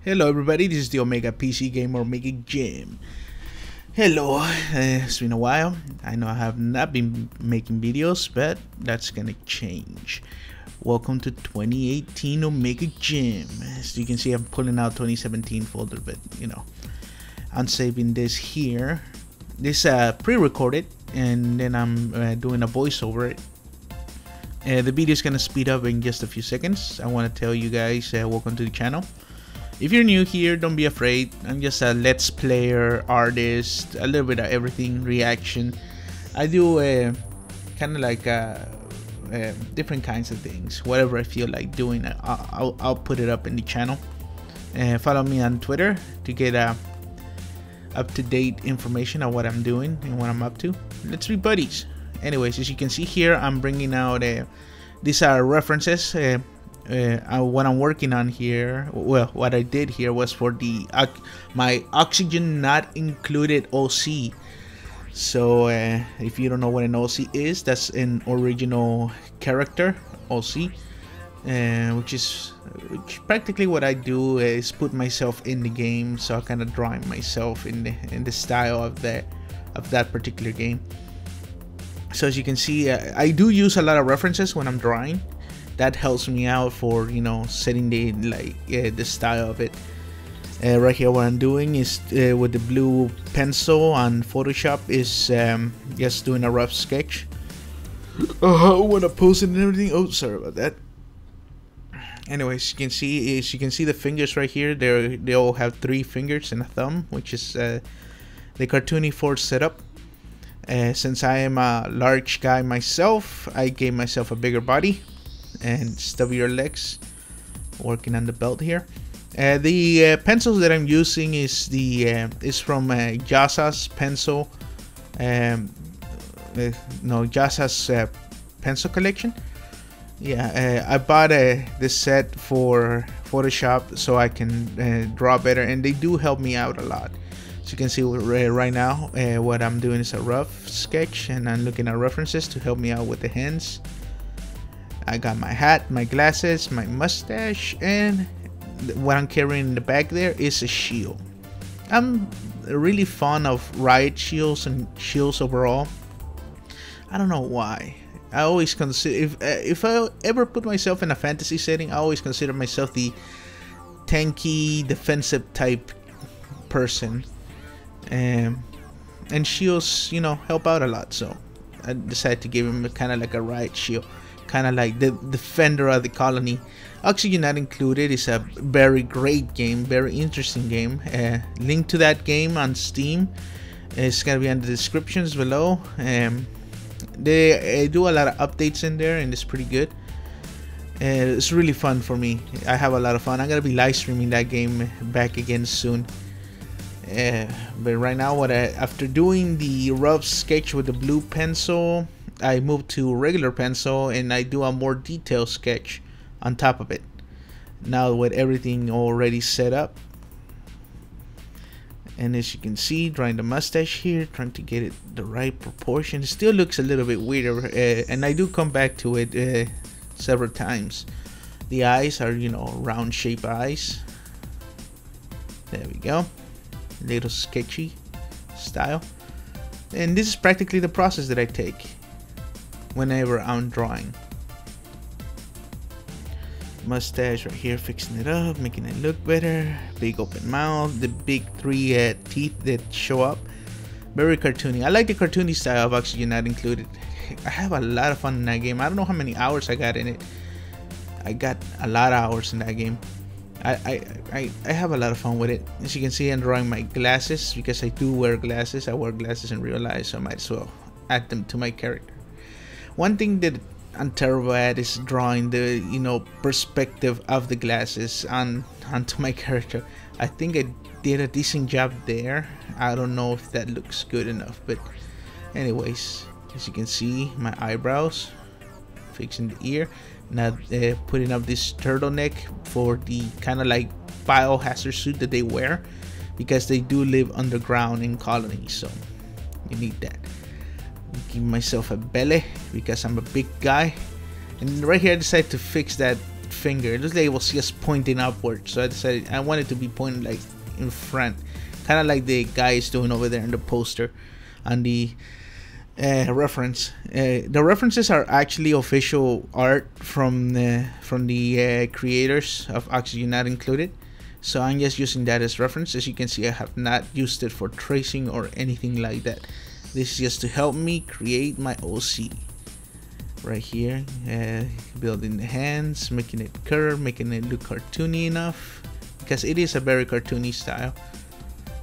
Hello everybody, this is the Omega PC Gamer Omegajim. Hello, it's been a while. I know I have not been making videos, but that's gonna change. Welcome to 2018 Omegajim. As you can see, I'm pulling out 2017 folder, but you know, I'm saving this here. This pre-recorded, and then I'm doing a voice over it. The video is gonna speed up in just a few seconds. I want to tell you guys, welcome to the channel. If you're new here, don't be afraid. I'm just a let's player, artist, a little bit of everything, reaction. I do kind of like different kinds of things. Whatever I feel like doing, I'll put it up in the channel. Follow me on Twitter to get up-to-date information on what I'm doing and what I'm up to. Let's be buddies. Anyways, as you can see here, I'm bringing out these are references. What I'm working on here, well, what I did here was for the my oxygen not included OC. So if you don't know what an OC is, that's an original character OC, which practically what I do is put myself in the game, so I kind of drawing myself in the style of that particular game. So as you can see, I do use a lot of references when I'm drawing. That helps me out for, you know, setting the style of it. Right here, what I'm doing is with the blue pencil on Photoshop is just doing a rough sketch. When I post it and everything. Oh, sorry about that. Anyways, you can see the fingers right here. They all have 3 fingers and a thumb, which is the cartoony force setup. Since I am a large guy myself, I gave myself a bigger body and stubbier legs. Working on the belt here. The pencils that I'm using is from Yasa's pencil. No, Yasa's pencil collection. Yeah, I bought this set for Photoshop so I can draw better, and they do help me out a lot. As you can see right now, what I'm doing is a rough sketch, and I'm looking at references to help me out with the hands. I got my hat, my glasses, my mustache, and what I'm carrying in the back there is a shield. I'm really fond of riot shields and shields overall. I don't know why. I always consider, if I ever put myself in a fantasy setting, I always consider myself the tanky, defensive type person. And shields, you know, help out a lot, so I decided to give him kind of like a riot shield, kind of like the defender of the colony. Oxygen Not Included is a very great game, very interesting game. Link to that game on Steam is gonna be in the descriptions below. They do a lot of updates in there, and it's pretty good. It's really fun for me. I have a lot of fun. I'm gonna be live streaming that game back again soon. But right now, after doing the rough sketch with the blue pencil, I moved to regular pencil and I do a more detailed sketch on top of it. Now with everything already set up, and as you can see, drawing the mustache here, trying to get it the right proportion. It still looks a little bit weirder, and I do come back to it several times. The eyes are, you know, round shape eyes. There we go. Little sketchy style, and this is practically the process that I take whenever I'm drawing. Mustache right here, fixing it up, making it look better. Big open mouth, the big 3 teeth that show up. Very cartoony. I like the cartoony style of Oxygen Not Included. I have a lot of fun in that game. I don't know how many hours I got in it. I got a lot of hours in that game. I have a lot of fun with it. As you can see, I'm drawing my glasses because I do wear glasses. I wear glasses in real life, so I might as well add them to my character. One thing that I'm terrible at is drawing the, you know, perspective of the glasses onto my character. I think I did a decent job there. I don't know if that looks good enough, but anyways, as you can see, my eyebrows, fixing the ear. Now putting up this turtleneck for the kind of like biohazard suit that they wear, because they do live underground in colonies, so you need that. Give myself a belly because I'm a big guy, and right here I decided to fix that finger. It looks like it was just pointing upward, so I decided I wanted to be pointing like in front, kind of like the guy is doing over there in the poster on the reference. The references are actually official art from the creators of Oxygen Not Included, so I'm just using that as reference. As you can see, I have not used it for tracing or anything like that. This is just to help me create my OC right here. Building the hands, making it curve, making it look cartoony enough, because it is a very cartoony style,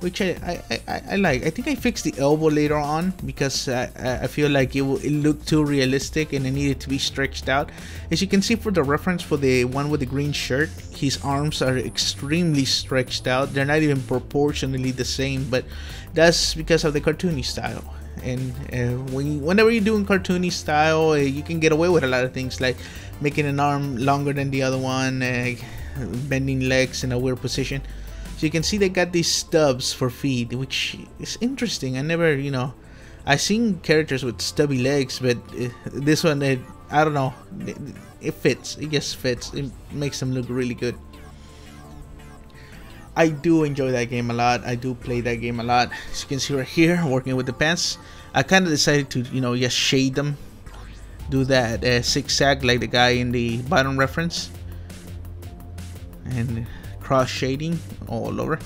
which I like. I think I fixed the elbow later on because I feel like it looked too realistic and it needed to be stretched out. As you can see, for the reference for the one with the green shirt, his arms are extremely stretched out. They're not even proportionally the same, but that's because of the cartoony style. And whenever you're doing cartoony style, you can get away with a lot of things, like making an arm longer than the other one, bending legs in a weird position. So you can see they got these stubs for feet, which is interesting. I never, I've seen characters with stubby legs, but this one, I don't know, it fits. It just fits. It makes them look really good. I do enjoy that game a lot. I do play that game a lot. As you can see right here, working with the pants, I kind of decided to, just shade them, do that zigzag like the guy in the bottom reference, and cross shading all over,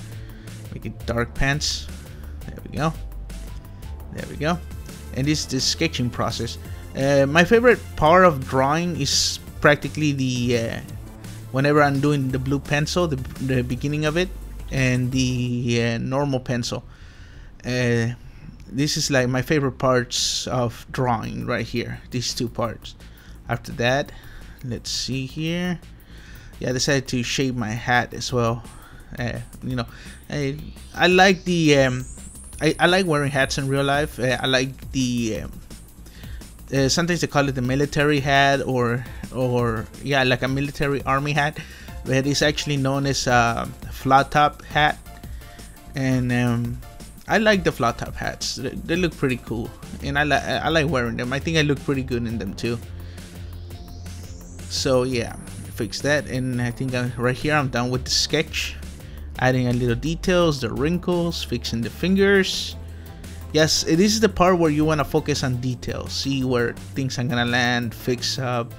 make it dark pants. There we go. There we go. And this is the sketching process. My favorite part of drawing is practically the whenever I'm doing the blue pencil, the beginning of it, and the normal pencil. This is like my favorite parts of drawing right here, these two parts. After that, let's see here. Yeah, I decided to shape my hat as well. I like the I like wearing hats in real life. I like the sometimes they call it the military hat, or yeah, like a military army hat, but it's actually known as a flat top hat. And I like the flat top hats. They look pretty cool, and I like wearing them. I think I look pretty good in them too. So yeah, fix that, and I think right here I'm done with the sketch, adding a little details, the wrinkles, fixing the fingers. Yes, this is the part where you want to focus on details, see where things are gonna land, fix up,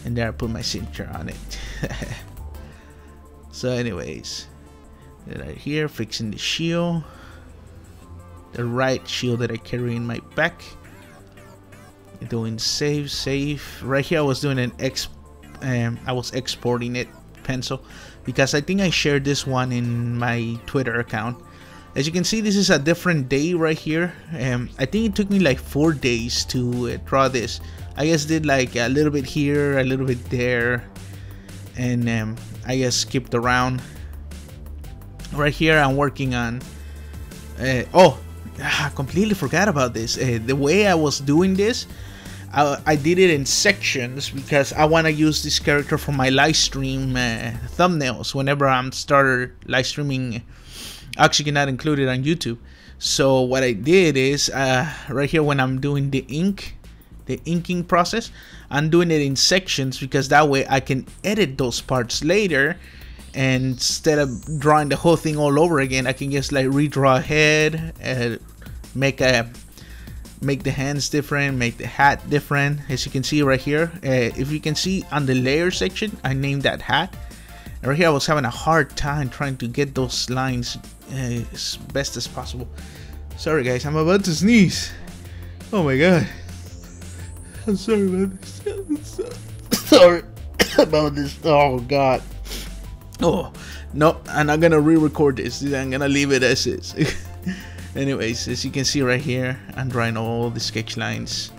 and there I put my signature on it. So anyways, right here, fixing the shield, the right shield that I carry in my back, doing save. Right here I was doing an I was exporting it pencil, because I think I shared this one in my Twitter account. As you can see, this is a different day right here. I think it took me like 4 days to draw this. I just did like a little bit here, a little bit there, and I just skipped around. Right here I'm working on I completely forgot about this. The way I was doing this, I did it in sections because I want to use this character for my live stream thumbnails whenever I'm started live streaming Oxygen Not Included on YouTube. So what I did is right here, when I'm doing the inking process, I'm doing it in sections, because that way I can edit those parts later, and instead of drawing the whole thing all over again, I can just like redraw ahead and make the hands different, make the hat different. As you can see right here, if you can see on the layer section, I named that hat. And right here I was having a hard time trying to get those lines as best as possible. Sorry guys, I'm about to sneeze. Oh my god, I'm sorry about this. Sorry about this. Oh god. Oh no, I'm not gonna re-record this. I'm gonna leave it as is. Anyways, as you can see right here, I'm drawing all the sketch lines.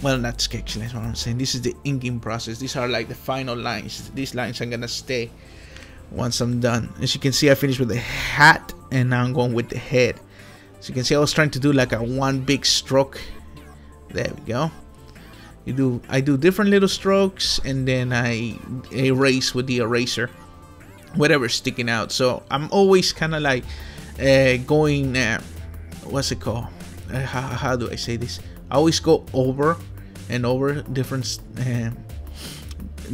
Well, not sketch lines, what I'm saying. This is the inking process. These are like the final lines. These lines are gonna stay once I'm done. As you can see, I finished with the hat, and now I'm going with the head. So you can see I was trying to do like a one big stroke. There we go. I do different little strokes, and then I erase with the eraser whatever's sticking out. So I'm always kind of like going what's it called, how do I say this, I always go over and over different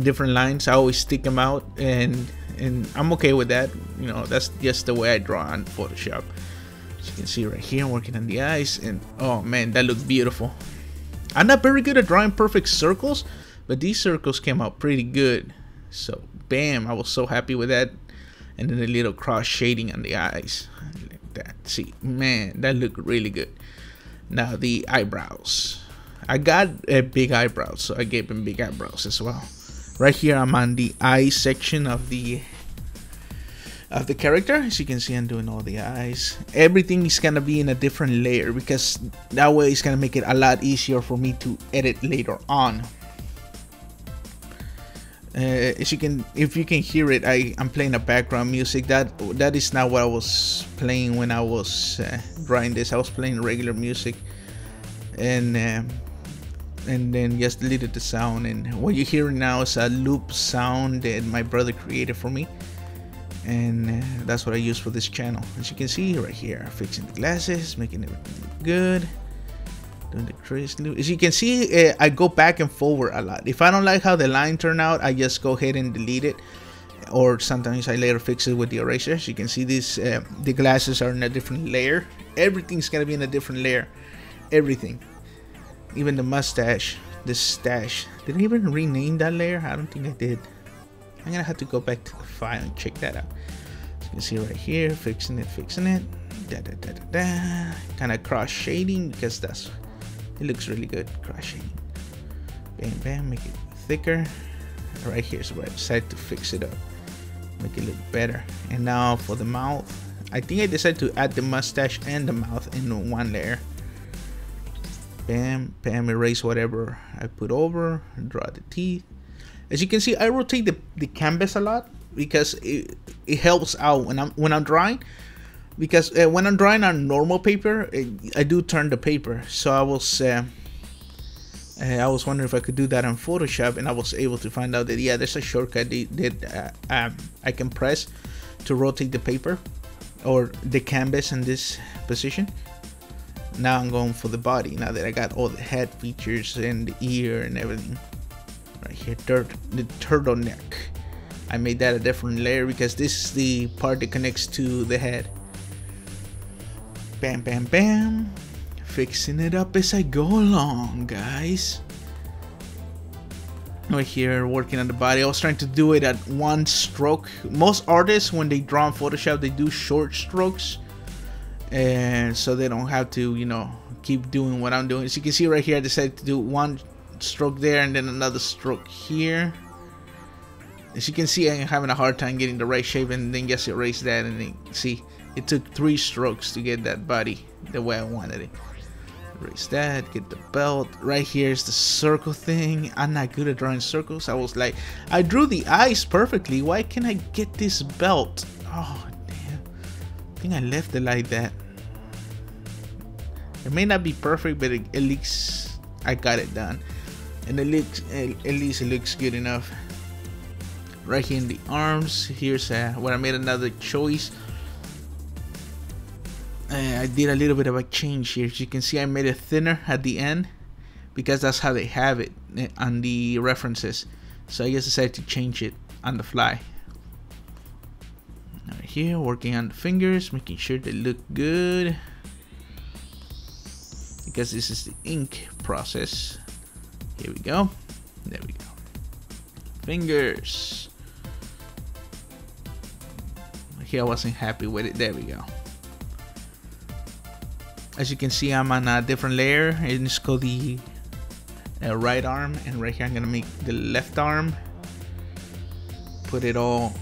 different lines. I always stick them out, and I'm okay with that. You know, that's just the way I draw on Photoshop. As you can see right here, I'm working on the eyes, and oh man, that looks beautiful. I'm not very good at drawing perfect circles, but these circles came out pretty good. So bam, I was so happy with that. And then a little cross shading on the eyes, like that. See, man, that looked really good. Now the eyebrows. I got a big eyebrows, so I gave him big eyebrows as well. Right here, I'm on the eye section of the character. As you can see, I'm doing all the eyes. Everything is gonna be in a different layer because that way it's gonna make it a lot easier for me to edit later on. As you can, if you can hear it, I'm playing a background music. That is not what I was playing when I was drawing this. I was playing regular music, and then just deleted the sound. And what you hear now is a loop sound that my brother created for me, and that's what I use for this channel. As you can see right here, fixing the glasses, making everything look good. Doing the trace loop. As you can see, I go back and forward a lot. If I don't like how the line turned out, I just go ahead and delete it, or sometimes I later fix it with the eraser. As you can see, this the glasses are in a different layer. Everything's gonna be in a different layer. Everything, even the mustache, the stash. Did I even rename that layer? I don't think I did. I'm gonna have to go back to the file and check that out. As you can see right here, fixing it. Kind of cross shading because that's. It looks really good. Cross shading. Bam, bam. Make it thicker. Right here is where I decided to fix it up. Make it look better. And now for the mouth. I think I decided to add the mustache and the mouth in one layer. Bam, bam. Erase whatever I put over. Draw the teeth. As you can see, I rotate the canvas a lot because it helps out when I'm drawing. Because when I'm drawing on normal paper, I do turn the paper. So I was wondering if I could do that on Photoshop, and I was able to find out that yeah, there's a shortcut that I can press to rotate the paper or the canvas in this position. Now I'm going for the body. Now that I got all the head features and the ear and everything, right here, the turtleneck. I made that a different layer because this is the part that connects to the head. Bam, bam, bam. Fixing it up as I go along, guys. Right here, working on the body. I was trying to do it at one stroke. Most artists, when they draw in Photoshop, they do short strokes. And so they don't have to, you know, keep doing what I'm doing. As you can see right here, I decided to do one stroke there and then another stroke here. As you can see, I'm having a hard time getting the right shape, and then just erase that, and then see. It took 3 strokes to get that body the way I wanted it. Erase that, get the belt. Right here is the circle thing. I'm not good at drawing circles. I was like, I drew the eyes perfectly. Why can't I get this belt? Oh, damn. I think I left it like that. It may not be perfect, but at least I got it done. And at least it looks good enough. Right here in the arms, here's where I made another choice. I did a little bit of a change here. As you can see, I made it thinner at the end because that's how they have it on the references. So I just decided to change it on the fly. Right here, working on the fingers, making sure they look good because this is the ink process. Here we go. There we go. Fingers. Here I wasn't happy with it. There we go. As you can see, I'm on a different layer, and it's called the right arm, and right here I'm gonna make the left arm. Put it all,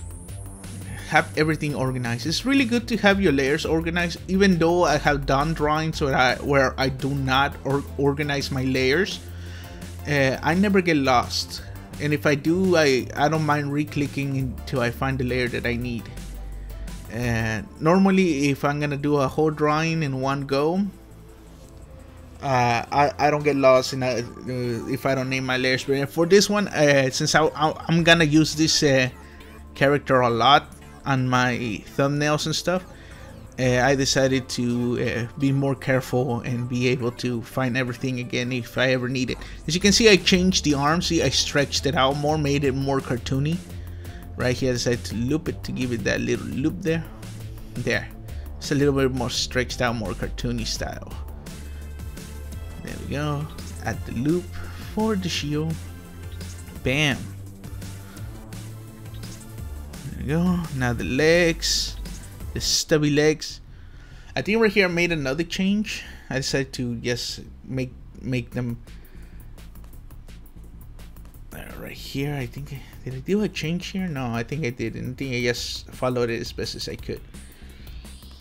have everything organized. It's really good to have your layers organized, even though I have done drawings where I do not organize my layers. I never get lost, and if I do, I don't mind re-clicking until I find the layer that I need. Normally, if I'm gonna do a whole drawing in one go, I don't get lost in if I don't name my layers. But for this one, since I'm gonna use this character a lot on my thumbnails and stuff, I decided to be more careful and be able to find everything again if I ever need it. As you can see, I changed the arm. See, I stretched it out more, made it more cartoony. Right here, I decided to loop it to give it that little loop there. There. It's a little bit more stretched out, more cartoony style. There we go. Add the loop for the shield. Bam. There we go. Now the legs. The stubby legs. I think right here I made another change. I decided to just make them right here. I think did I do a change here? No, I think I didn't. I think I just followed it as best as I could.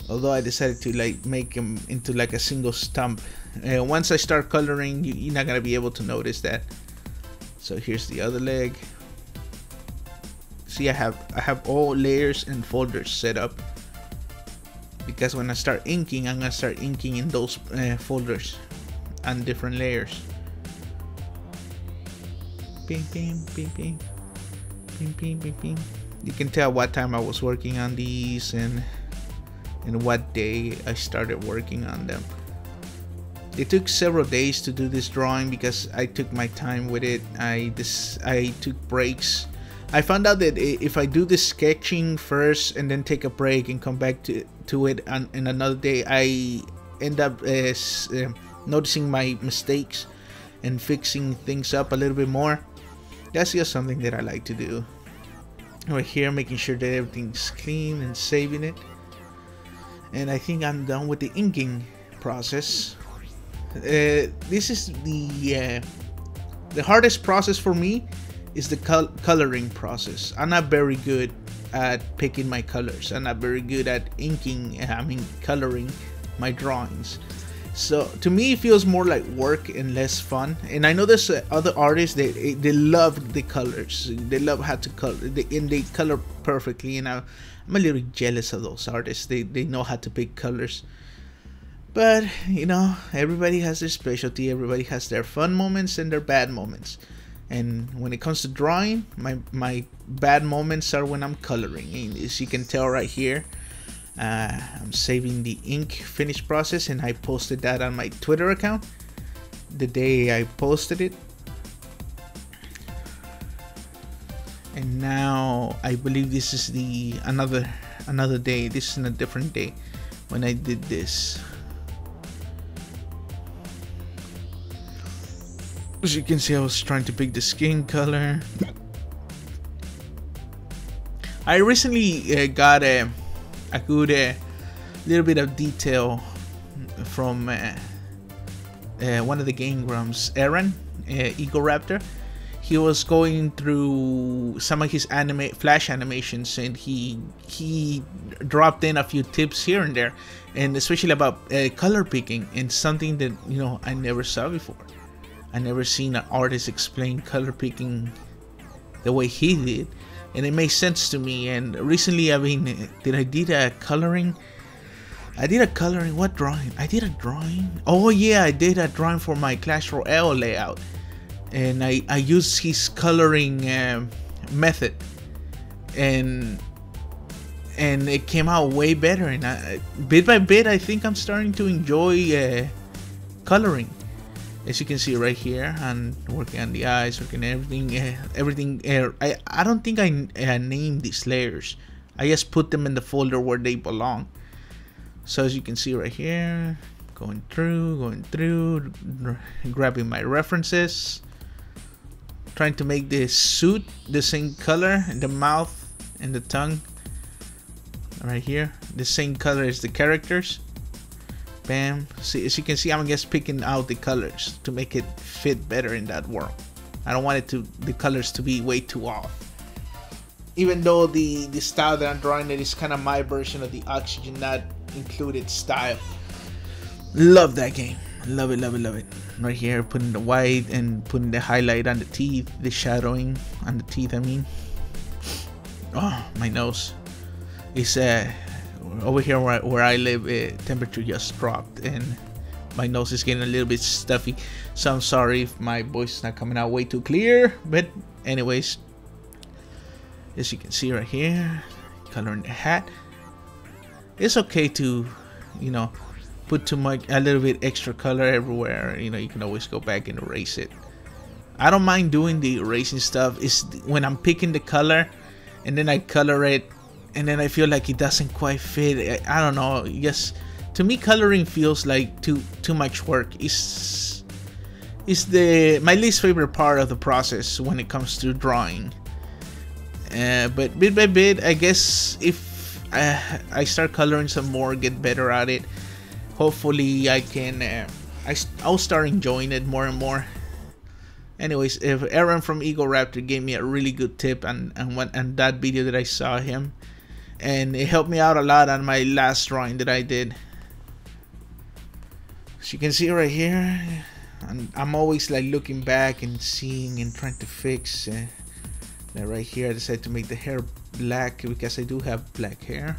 Although I decided to like make them into like a single stump. Once I start coloring, you're not gonna be able to notice that. So here's the other leg. See, I have all layers and folders set up. Because when I start inking, I'm gonna start inking in those folders and different layers. Bing, bing, bing, bing, bing, bing, bing, bing. You can tell what time I was working on these and what day I started working on them. It took several days to do this drawing because I took my time with it. I took breaks. I found out that if I do the sketching first and then take a break and come back to it in another day, I end up noticing my mistakes and fixing things up a little bit more. That's just something that I like to do. Right here, making sure that everything's clean and saving it. And I think I'm done with the inking process. This is the hardest process for me. Is the coloring process. I'm not very good at picking my colors. I'm not very good at inking, coloring my drawings. So to me, it feels more like work and less fun. And I know there's other artists that they love the colors. They love how to color, and they color perfectly. And I'm a little jealous of those artists. They know how to pick colors. But you know, everybody has their specialty. Everybody has their fun moments and their bad moments. And when it comes to drawing, my bad moments are when I'm coloring. And as you can tell right here, I'm saving the ink finish process, and I posted that on my Twitter account the day I posted it. And now I believe this is the another day. This is a different day when I did this. As you can see, I was trying to pick the skin color. I recently got a good little bit of detail from one of the Game Grumps, Aaron, Eagle Raptor. He was going through some of his flash animations, and he dropped in a few tips here and there, and especially about color picking, and something that, you know, I never saw before. I never seen an artist explain color picking the way he did, and it makes sense to me. And recently, I mean, I did a coloring. What drawing? I did a drawing. Oh yeah, I did a drawing for my Clash Royale layout, and I used his coloring method, and it came out way better. And bit by bit, I think I'm starting to enjoy coloring. As you can see right here, I'm working on the eyes, working on everything. I don't think I named these layers. I just put them in the folder where they belong. So as you can see right here, going through, grabbing my references, trying to make the suit the same color, the mouth and the tongue right here, the same color as the characters. Bam. See, as you can see, I'm just picking out the colors to make it fit better in that world. I don't want the colors to be way too off. Even though the style that I'm drawing, it is kind of my version of the Oxygen Not Included style. Love that game. Love it, love it, love it. Right here, putting the white and putting the highlight on the teeth, the shadowing on the teeth, I mean. Oh, my nose. It's over here where I live, temperature just dropped and my nose is getting a little bit stuffy, so I'm sorry if my voice is not coming out way too clear. But anyways, as you can see right here, coloring the hat, It's okay to, you know, put too much, a little bit extra color everywhere. You know, you can always go back and erase it. I don't mind doing the erasing stuff. It's when I'm picking the color and then I color it and then I feel like it doesn't quite fit. I don't know. Yes, to me coloring feels like too much work. It's my least favorite part of the process when it comes to drawing. But bit by bit, I guess if I start coloring some more, get better at it, hopefully I can I'll start enjoying it more and more. Anyways, if Aaron from Eagle Raptor gave me a really good tip and that video that I saw him, and it helped me out a lot on my last drawing that I did. As you can see right here, I'm always like looking back and seeing and trying to fix that. Right here I decided to make the hair black because I do have black hair,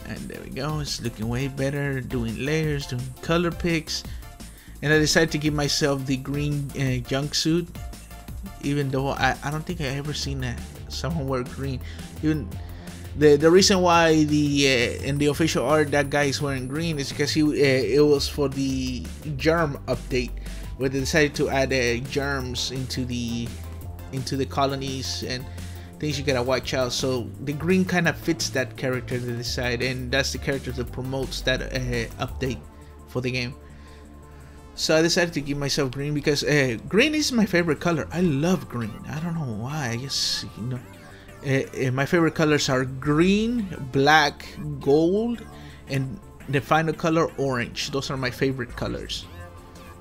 and there we go. It's looking way better. Doing layers, doing color picks. And I decided to give myself the green jumpsuit, even though I don't think I ever seen someone wear green. Even the reason why in the official art that guy is wearing green is because it was for the germ update, where they decided to add germs into the colonies and things you gotta watch out. So the green kind of fits that character they decide, and that's the character that promotes that update for the game. So I decided to give myself green because green is my favorite color. I love green. I don't know why. I guess, you know, my favorite colors are green, black, gold, and the final color orange. Those are my favorite colors.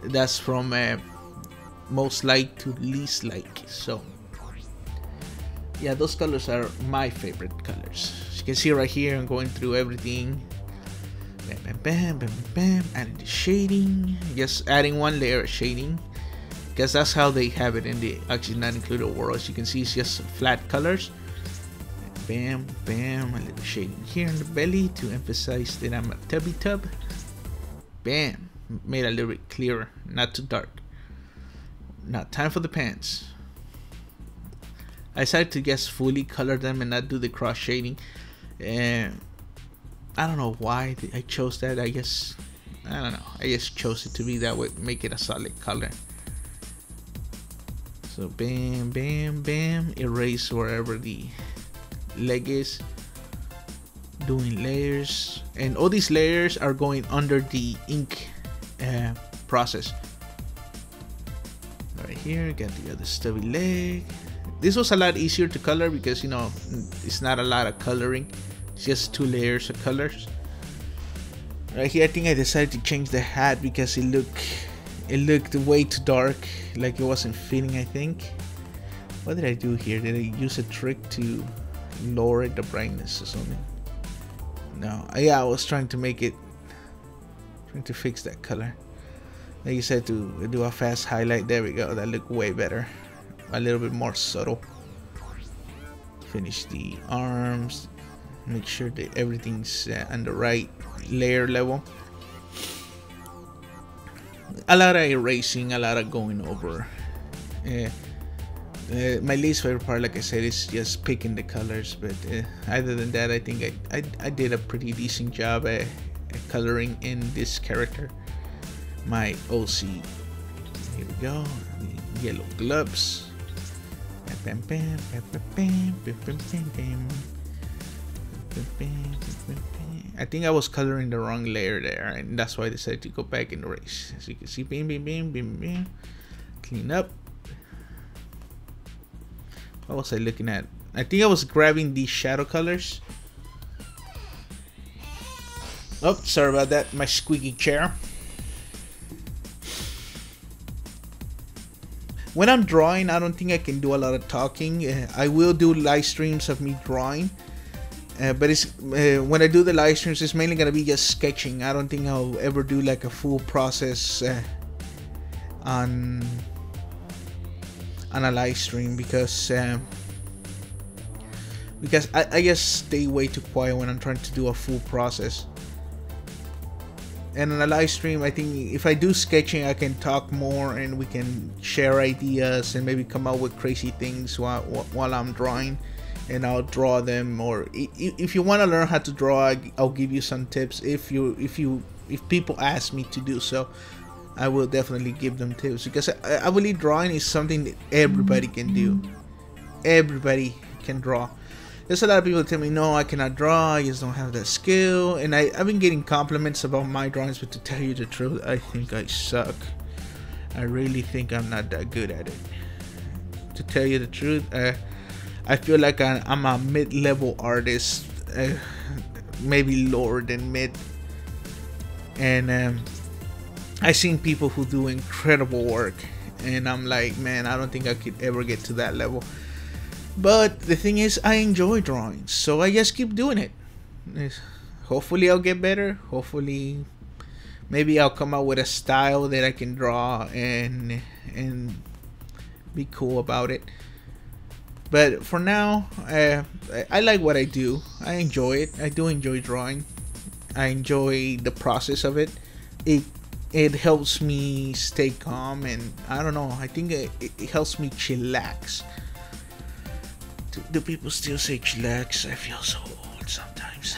That's from most like to least like. So yeah, those colors are my favorite colors. As you can see right here, I'm going through everything. Bam, bam, bam, bam, bam. Adding the shading. Just adding one layer of shading, because that's how they have it in the actually not included world. As you can see, it's just flat colors. Bam, bam. A little shading here in the belly to emphasize that I'm a tubby tub. Bam. Made a little bit clearer, not too dark. Now, time for the pants. I decided to just fully color them and not do the cross shading. And I don't know why I chose that. I guess, I don't know. I just chose it to be that way, make it a solid color. So bam, bam, bam. Erase wherever the leg is. Doing layers. And all these layers are going under the ink process. Right here, got the other stubby leg. This was a lot easier to color because, you know, it's not a lot of coloring. It's just 2 layers of colors. Right here, I think I decided to change the hat because it looked way too dark, like it wasn't fitting. I think. What did I do here? Did I use a trick to lower the brightness or something? No. Yeah, I was trying to fix that color. Like you said, to do a fast highlight. There we go. That looked way better. A little bit more subtle. Finish the arms. Make sure that everything's on the right layer level. A lot of erasing, a lot of going over. My least favorite part, like I said, is just picking the colors. But other than that, I think I did a pretty decent job at coloring in this character. My OC. Here we go. The yellow gloves. Bam, bam, bam, bam, bam, bam, bam, bam, bam. I think I was coloring the wrong layer there, and that's why I decided to go back and erase. As you can see, bam, bam, bam, bam, bam. Clean up. What was I looking at? I think I was grabbing these shadow colors. Oh, sorry about that. My squeaky chair. When I'm drawing, I don't think I can do a lot of talking. I will do live streams of me drawing. But it's when I do the live streams, it's mainly gonna be just sketching. I don't think I'll ever do like a full process on a live stream because I just stay way too quiet when I'm trying to do a full process. And on a live stream, I think if I do sketching, I can talk more and we can share ideas and maybe come up with crazy things while I'm drawing. and I'll draw them. Or if you want to learn how to draw, I'll give you some tips. If people ask me to do so, I will definitely give them tips, because I believe drawing is something that everybody can do. Everybody can draw. There's a lot of people that tell me, no, I cannot draw, I just don't have that skill. And I've been getting compliments about my drawings, but to tell you the truth, I think I suck. I really think I'm not that good at it. To tell you the truth, I feel like I'm a mid-level artist, maybe lower than mid. And I've seen people who do incredible work, and I'm like, man, I don't think I could ever get to that level. But the thing is, I enjoy drawing, so I just keep doing it. Hopefully I'll get better. Hopefully maybe I'll come out with a style that I can draw and be cool about it. But for now, I like what I do. I enjoy it. I do enjoy drawing. I enjoy the process of it. It helps me stay calm, and I don't know, I think it helps me chillax. Do people still say chillax? I feel so old sometimes.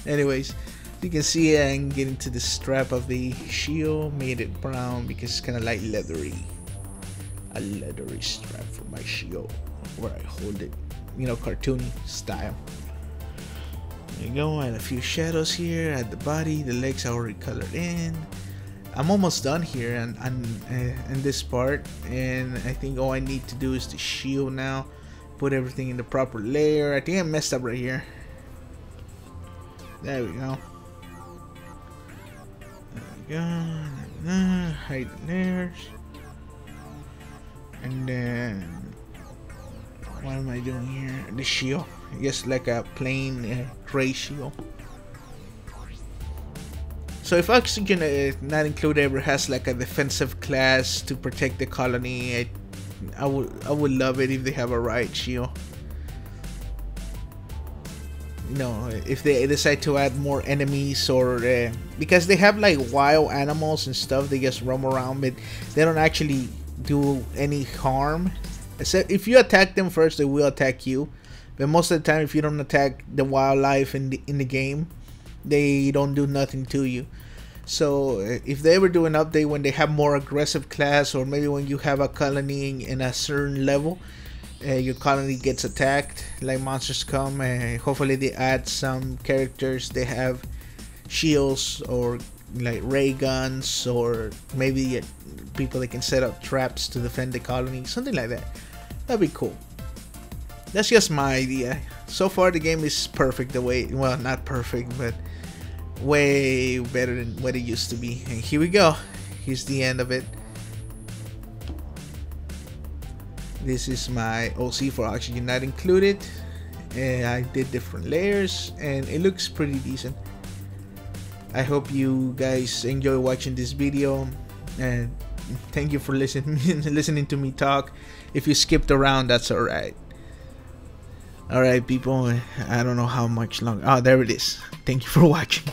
Anyways, you can see I'm getting to the strap of the shield. Made it brown because it's kind of like leathery. A leathery strap for my shield, where I hold it, you know, cartoony style. There you go. Add a few shadows here at the body. The legs are already colored in. I'm almost done here in this part, and I think all I need to do is the shield now. Put everything in the proper layer. I think I messed up right here. There we go. There we go. Hide the layers. And then, what am I doing here? The shield. Just like a plain gray shield. So if Oxygen Not Included ever has like a defensive class to protect the colony, I would love it if they have a riot shield. You know, if they decide to add more enemies, or because they have like wild animals and stuff, they just roam around, but they don't actually do any harm. Except if you attack them first, they will attack you. But most of the time, if you don't attack the wildlife in the game, they don't do nothing to you. So if they ever do an update when they have more aggressive class, or maybe when you have a colony in a certain level, your colony gets attacked, like monsters come, hopefully they add some characters, they have shields or like ray guns, or maybe people that can set up traps to defend the colony, something like that. That'd be cool. That's just my idea. So far the game is perfect the way, well, not perfect, but way better than what it used to be. And here we go. Here's the end of it. This is my OC for Oxygen Not Included. And I did different layers, and it looks pretty decent. I hope you guys enjoy watching this video, and thank you for listening to me talk. If you skipped around, that's alright. Alright people, I don't know how much longer. Oh, there it is. Thank you for watching.